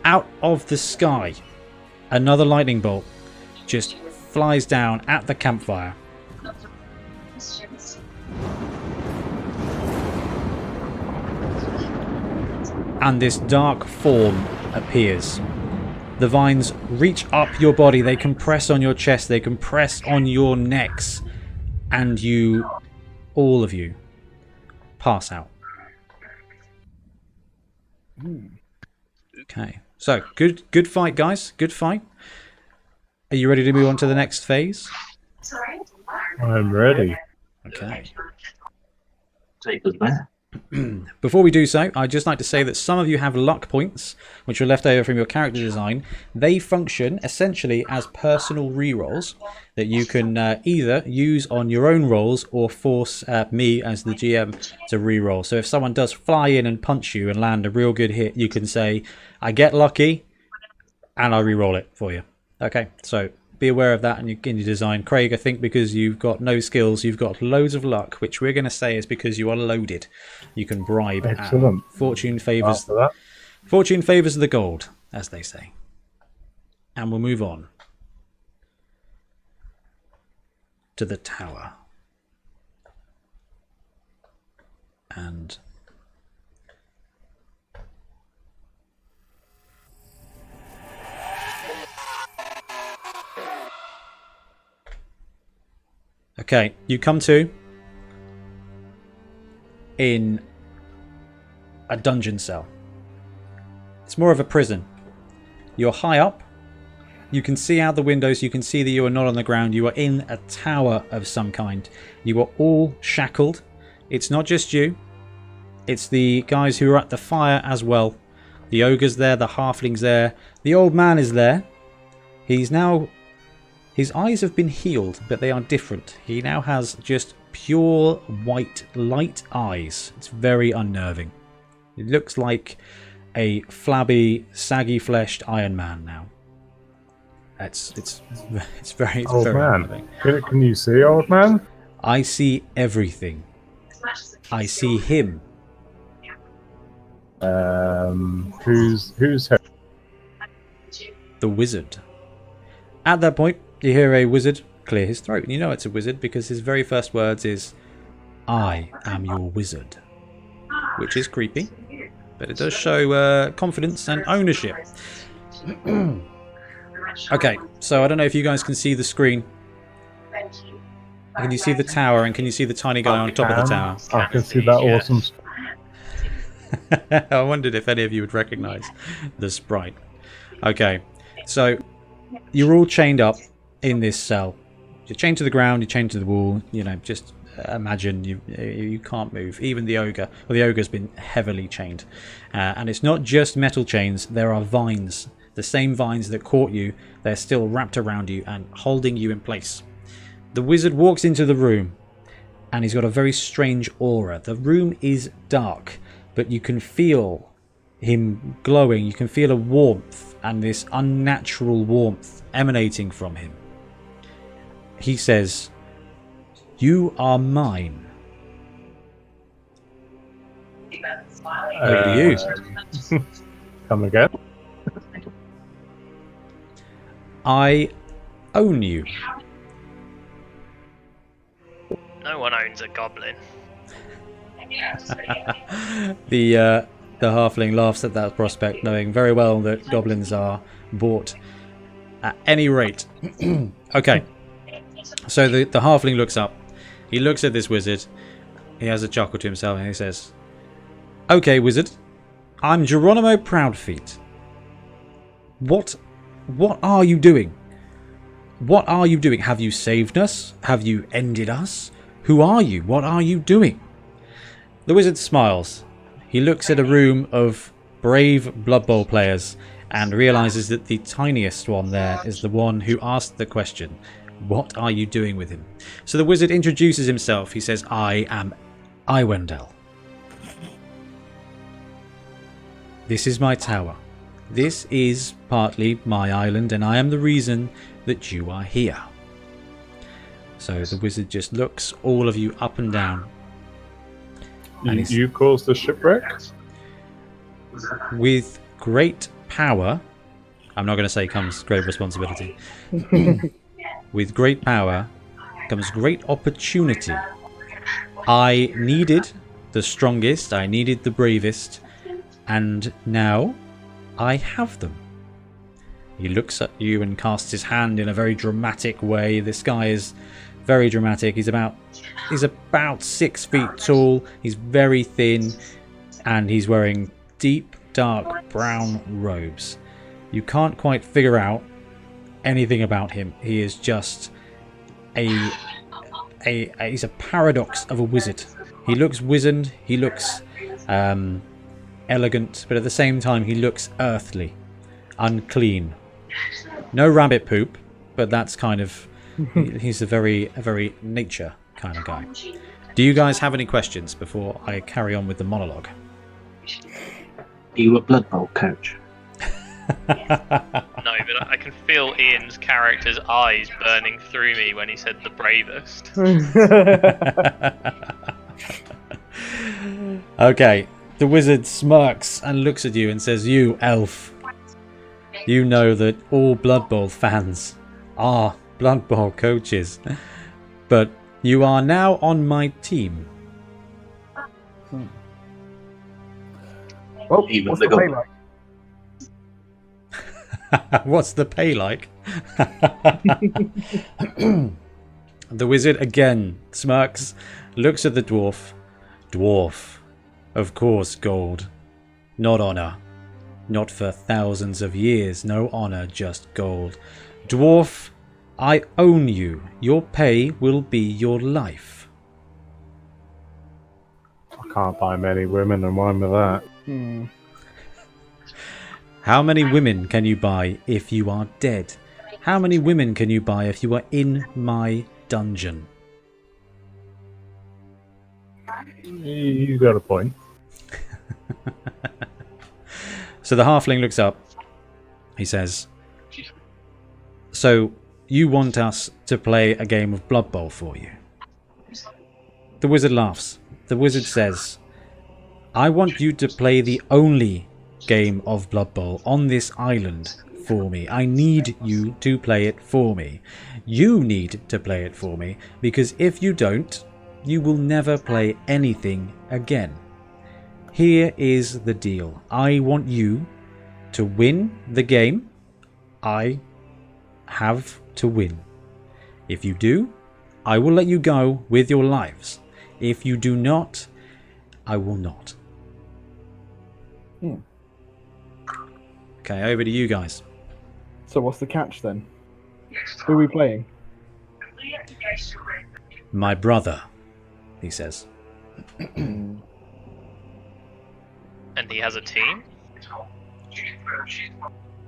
Out of the sky, another lightning bolt just flies down at the campfire. And this dark form appears. The vines reach up your body, they compress on your chest, they compress on your necks, and you, all of you, pass out. Okay, so good fight, guys. Good fight. Are you ready to move on to the next phase? I'm ready. Okay. Take us there. Before we do so, I'd just like to say that some of you have luck points, which were left over from your character design. They function essentially as personal rerolls that you can either use on your own rolls or force me as the GM to reroll. So if someone does fly in and punch you and land a real good hit, you can say, I get lucky, and I reroll it for you. Okay, so be aware of that in your design. Craig, I think because you've got no skills, you've got loads of luck, which we're going to say is because you are loaded. You can bribe. Excellent. Fortune favors. After that, Fortune favors the gold, as they say. And we'll move on to the tower. And okay, you come to in a dungeon cell. It's more of a prison. You're high up. You can see out the windows. You can see that you are not on the ground. You are in a tower of some kind. You are all shackled. It's not just you. It's the guys who are at the fire as well. The ogre's there. The halfling's there. The old man is there. He's now... His eyes have been healed, but they are different. He now has just pure white light eyes. It's very unnerving. It looks like a flabby, saggy-fleshed Iron Man now. It's very old very man. unnerving. Can you see, old man? I see everything. I see him. Who's The wizard. At that point, you hear a wizard clear his throat. And you know it's a wizard because his very first words is, I am your wizard. Which is creepy. But it does show confidence and ownership. Okay, so I don't know if you guys can see the screen. Can you see the tower and can you see the tiny guy on top of the tower? I can see that awesome. I wondered if any of you would recognise the sprite. Okay, so you're all chained up in this cell. You're chained to the ground, you're chained to the wall. You know, just imagine you can't move. Even the ogre. Well, the ogre's been heavily chained. And it's not just metal chains, there are vines. The same vines that caught you, they're still wrapped around you and holding you in place. The wizard walks into the room and he's got a very strange aura. The room is dark, but you can feel him glowing. You can feel a warmth and this unnatural warmth emanating from him. He says, "You are mine." Over to you. Come again? I own you. No one owns a goblin. The halfling laughs at that prospect, knowing very well that goblins are bought at any rate. Okay, so the halfling looks up. He looks at this wizard. He has a chuckle to himself and he says, "Okay, wizard, I'm Geronimo Proudfeet. What are you doing? What are you doing? Have you saved us? Have you ended us? Who are you? What are you doing?" The wizard smiles. He looks at a room of brave Blood Bowl players and realizes that the tiniest one there is the one who asked the question, "What are you doing with him?" So the wizard introduces himself. He says, "I am Iwendell. This is my tower. This is partly my island, and I am the reason that you are here." So the wizard just looks all of you up and down. And You caused the shipwreck? with great power, I'm not going to say comes great responsibility. With great power comes great opportunity. I needed the strongest, I needed the bravest, and now I have them. He looks at you and casts his hand in a very dramatic way. This guy is very dramatic. He's about 6 feet tall. He's very thin, and he's wearing deep, dark brown robes. You can't quite figure out anything about him. He is just he's a paradox of a wizard. He looks wizened, he looks elegant, but at the same time he looks earthly, unclean. No rabbit poop, but that's kind of... he's a very nature kind of guy. Do you guys have any questions before I carry on with the monologue? Are you a Blood Bowl coach? No, but I can feel Ian's character's eyes burning through me when he said the bravest. Okay, the wizard smirks and looks at you and says, "You, elf, you know that all Blood Bowl fans are Blood Bowl coaches, but you are now on my team." Well, Even what's the the pay goblin. like? What's the pay like? The wizard again smirks, looks at the dwarf. Dwarf, of course, gold. Not honor. Not for thousands of years. No honor, just gold. Dwarf, I own you. Your pay will be your life. I can't buy many women and wine with that. How many women can you buy if you are dead? How many women can you buy if you are in my dungeon? You got a point. So the halfling looks up. He says, "So you want us to play a game of Blood Bowl for you?" The wizard laughs. The wizard says, "I want you to play the only game of Blood Bowl on this island for me. I need you to play it for me. You need to play it for me, because if you don't, you will never play anything again. Here is the deal. I want you to win the game. I have to win. If you do, I will let you go with your lives. If you do not, I will not." Okay, over to you guys. So what's the catch then? Who are we playing? "My brother," he says. And he has a team?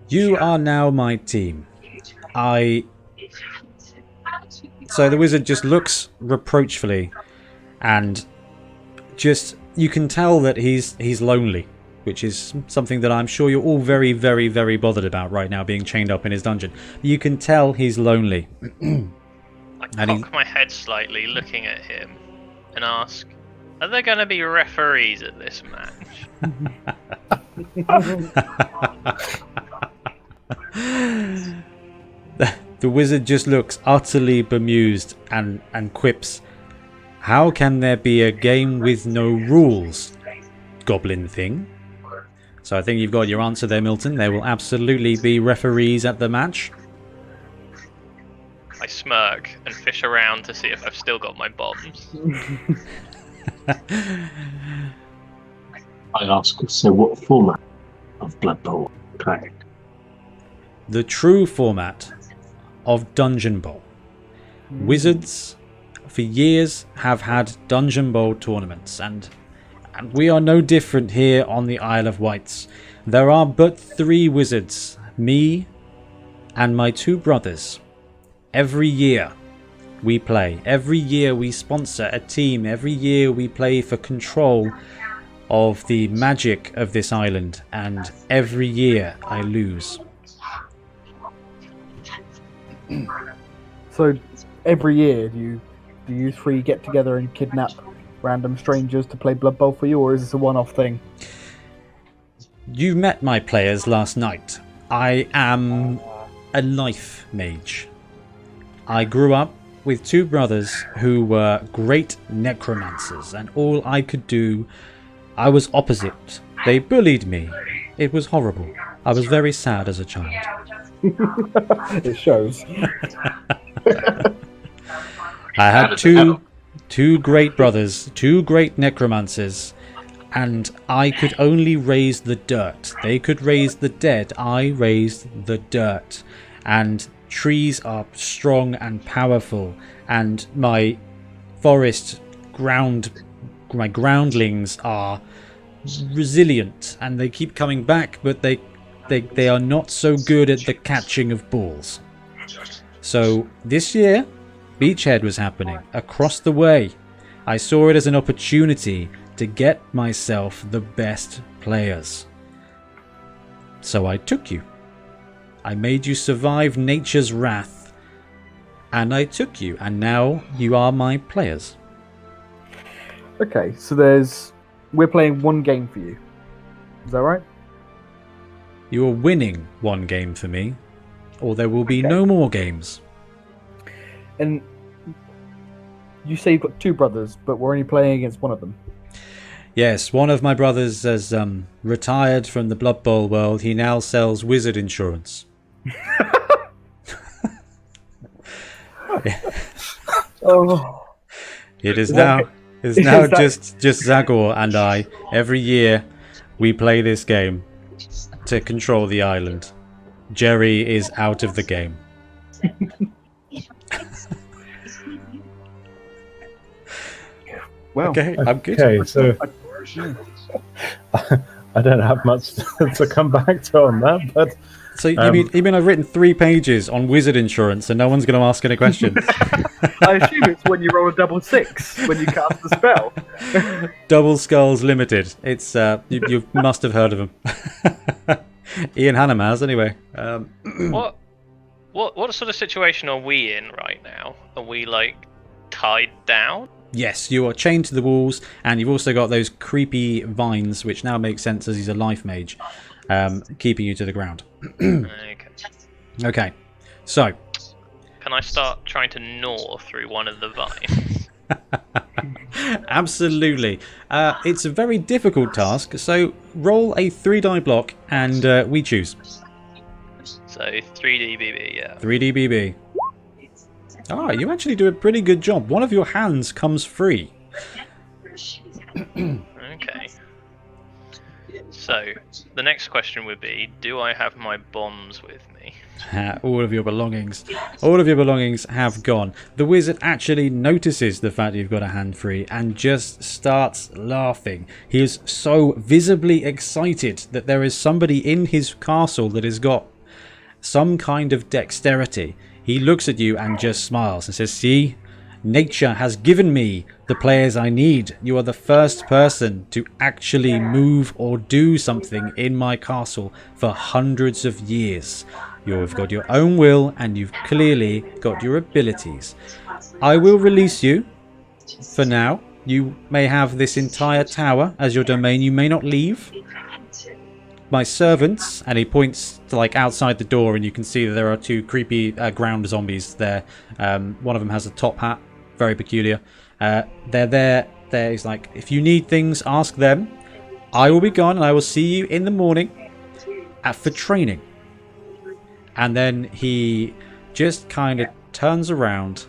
"You are now my team. So the wizard just looks reproachfully, and just you can tell that he's lonely, which is something that I'm sure you're all very, very, very bothered about right now, being chained up in his dungeon. You can tell he's lonely. I cock my head slightly, looking at him, and ask, "Are there going to be referees at this match?" The wizard just looks utterly bemused and quips, "How can there be a game with no rules, goblin thing?" So I think you've got your answer there, Milton. There will absolutely be referees at the match. I smirk and fish around to see if I've still got my bombs. I ask, so what format of Blood Bowl are you playing? The true format of Dungeon Bowl. Wizards, for years, have had Dungeon Bowl tournaments, and we are no different here on the Isle of Wights. There are but 3 wizards, me and my 2 brothers. Every year we play. Every year we sponsor a team. Every year we play for control of the magic of this island, and every year I lose. So every year, do you 3 get together and kidnap random strangers to play Blood Bowl for you, or is this a one-off thing? You met my players last night. I am a life mage. I grew up with 2 brothers who were great necromancers, and all I could do, I was opposite. They bullied me. It was horrible. I was very sad as a child. It shows. I had two great brothers, 2 great necromancers, and I could only raise the dirt. They could raise the dead. I raised the dirt. And trees are strong and powerful, and my forest ground my groundlings are resilient and they keep coming back, but they are not so good at the catching of balls. So this year, Beachhead was happening across the way. I saw it as an opportunity to get myself the best players. So I took you. I made you survive nature's wrath, and I took you, and now you are my players. Okay, so we're playing one game for you. Is that right? You are winning one game for me, or there will be no more games. And you say you've got two brothers, but we're only playing against one of them. Yes, one of my brothers has retired from the Blood Bowl world. He now sells wizard insurance. Oh, It is now just Zagor and I. Every year we play this game to control the island. Jerry is out of the game. well, Okay, I'm good. Okay, so I don't have much to come back to on that, but So you mean I've written 3 pages on wizard insurance and no one's going to ask any questions? I assume it's when you roll a double 6 when you cast the spell. Double Skulls Limited. It's you must have heard of them. Ian Hannam has anyway. What sort of situation are we in right now? Are we like tied down? Yes, you are chained to the walls, and you've also got those creepy vines, which now makes sense as he's a life mage, keeping you to the ground. Okay. Okay, so Can I start trying to gnaw through one of the vines? absolutely, it's a very difficult task. So roll a 3-die block, and we choose So 3DBB, yeah. 3DBB. Ah, you actually do a pretty good job. One of your hands comes free. Okay. So the next question would be, do I have my bombs with me? All of your belongings. All of your belongings have gone. The wizard actually notices the fact you've got a hand free and just starts laughing. He is so visibly excited that there is somebody in his castle that has got some kind of dexterity. He looks at you and just smiles and says, "See, nature has given me the players I need. You are the first person to actually move or do something in my castle for hundreds of years. You've got your own will and you've clearly got your abilities. I will release you for now. You may have this entire tower as your domain. You may not leave. My servants," and he points to like outside the door, and you can see that there are 2 creepy ground zombies there. One of them has a top hat, very peculiar. They're there. He's like, "If you need things, ask them. I will be gone, and I will see you in the morning for training." And then he just kind of turns around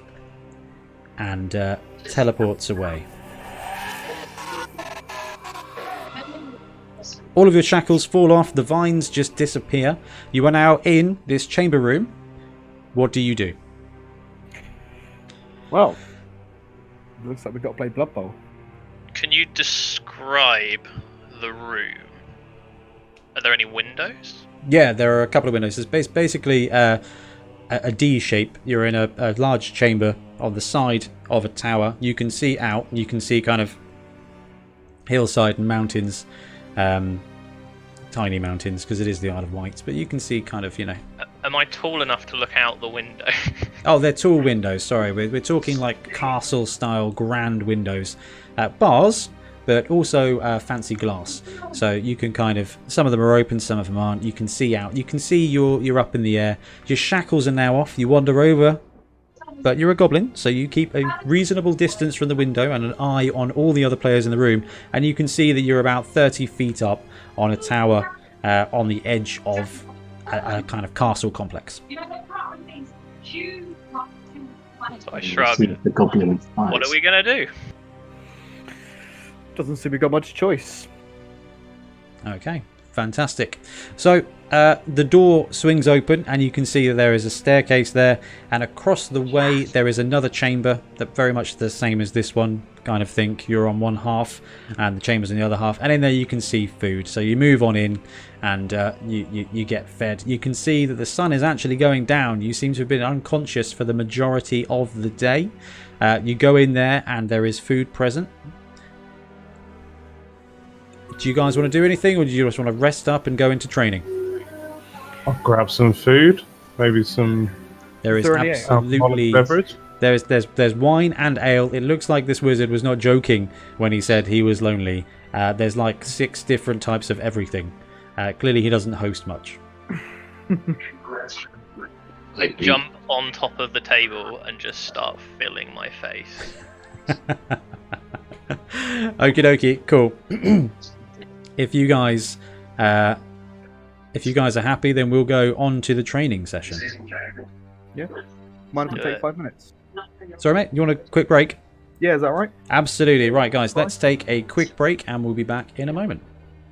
and teleports away. All of your shackles fall off, the vines just disappear. You are now in this chamber room. What do you do? Well, it looks like we've got to play Blood Bowl. Can you describe the room? Are there any windows? Yeah, there are a couple of windows. It's basically a D shape. You're in a large chamber on the side of a tower. You can see out. You can see kind of hillside and mountains. Tiny mountains because it is the Isle of Wight, but you can see kind of, Am I tall enough to look out the window? Oh, they're tall windows, sorry. We're talking like castle style grand windows. Bars, but also fancy glass. So you can kind of, some of them are open, some of them aren't. You can see out. You can see you're up in the air. Your shackles are now off. You wander over, but you're a goblin, so you keep a reasonable distance from the window and an eye on all the other players in the room, and you can see that you're about 30 feet up on a tower on the edge of a kind of castle complex. So I shrug. The goblin fires. What are we going to do? Doesn't seem we've got much choice. Okay, fantastic. So The door swings open and you can see that there is a staircase there, and across the way there is another chamber that very much the same as this one. Kind of think you're on one half and the chamber's on the other half, and in there you can see food. So you move on in and you get fed. You can see that the sun is actually going down. You seem to have been unconscious for the majority of the day. You go in there and there is food present. Do you guys want to do anything, or do you just want to rest up and go into training? I'll grab some food, maybe some There is there any absolutely beverage. there's wine and ale. It looks like this wizard was not joking when he said he was lonely. There's like 6 different types of everything. Clearly he doesn't host much. I jump on top of the table and just start filling my face. Okie dokie, cool. If you guys are happy, then we'll go on to the training session. Yeah. Mind if we take 5 minutes? Sorry, mate, you want a quick break? Yeah, is that right? Absolutely. Right, guys, let's take a quick break and we'll be back in a moment.